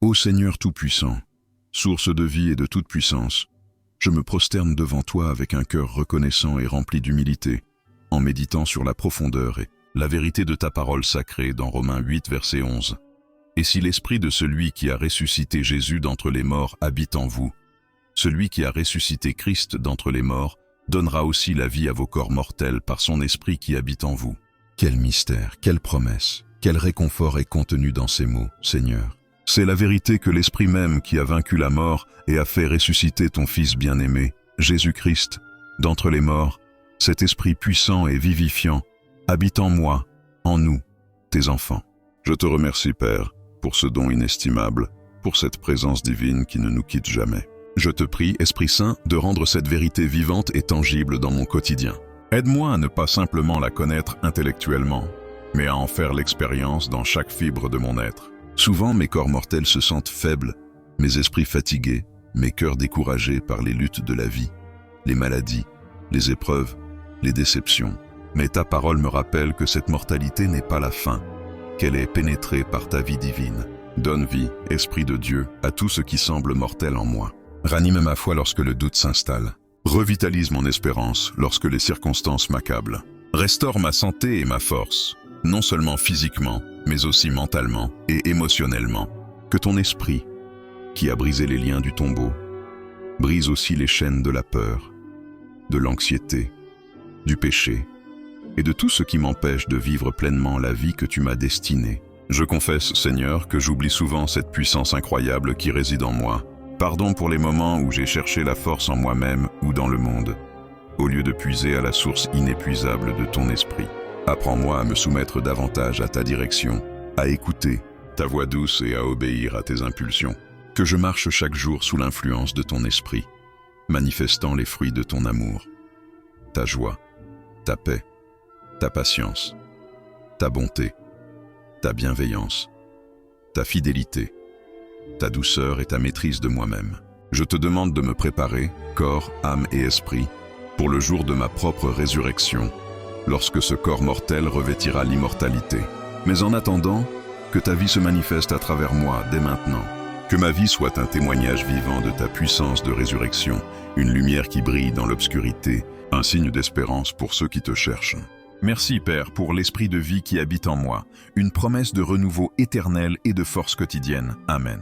Ô Seigneur Tout-Puissant, source de vie et de toute puissance, je me prosterne devant toi avec un cœur reconnaissant et rempli d'humilité, en méditant sur la profondeur et la vérité de ta parole sacrée dans Romains 8, verset 11. Et si l'esprit de celui qui a ressuscité Jésus d'entre les morts habite en vous, celui qui a ressuscité Christ d'entre les morts donnera aussi la vie à vos corps mortels par son esprit qui habite en vous. Quel mystère, quelle promesse, quel réconfort est contenu dans ces mots, Seigneur. C'est la vérité que l'Esprit même qui a vaincu la mort et a fait ressusciter ton Fils bien-aimé, Jésus-Christ, d'entre les morts, cet Esprit puissant et vivifiant, habite en moi, en nous, tes enfants. Je te remercie, Père, pour ce don inestimable, pour cette présence divine qui ne nous quitte jamais. Je te prie, Esprit Saint, de rendre cette vérité vivante et tangible dans mon quotidien. Aide-moi à ne pas simplement la connaître intellectuellement, mais à en faire l'expérience dans chaque fibre de mon être. Souvent, mes corps mortels se sentent faibles, mes esprits fatigués, mes cœurs découragés par les luttes de la vie, les maladies, les épreuves, les déceptions. Mais ta parole me rappelle que cette mortalité n'est pas la fin, qu'elle est pénétrée par ta vie divine. Donne vie, Esprit de Dieu, à tout ce qui semble mortel en moi. Ranime ma foi lorsque le doute s'installe. Revitalise mon espérance lorsque les circonstances m'accablent. Restaure ma santé et ma force, non seulement physiquement, mais aussi mentalement et émotionnellement. Que ton esprit, qui a brisé les liens du tombeau, brise aussi les chaînes de la peur, de l'anxiété, du péché et de tout ce qui m'empêche de vivre pleinement la vie que tu m'as destinée. Je confesse, Seigneur, que j'oublie souvent cette puissance incroyable qui réside en moi. Pardon pour les moments où j'ai cherché la force en moi-même ou dans le monde, au lieu de puiser à la source inépuisable de ton esprit. Apprends-moi à me soumettre davantage à ta direction, à écouter ta voix douce et à obéir à tes impulsions. Que je marche chaque jour sous l'influence de ton esprit, manifestant les fruits de ton amour, ta joie, ta paix, ta patience, ta bonté, ta bienveillance, ta fidélité, ta douceur et ta maîtrise de moi-même. Je te demande de me préparer, corps, âme et esprit, pour le jour de ma propre résurrection, lorsque ce corps mortel revêtira l'immortalité. Mais en attendant, que ta vie se manifeste à travers moi dès maintenant. Que ma vie soit un témoignage vivant de ta puissance de résurrection, une lumière qui brille dans l'obscurité, un signe d'espérance pour ceux qui te cherchent. Merci, Père, pour l'esprit de vie qui habite en moi, une promesse de renouveau éternel et de force quotidienne. Amen.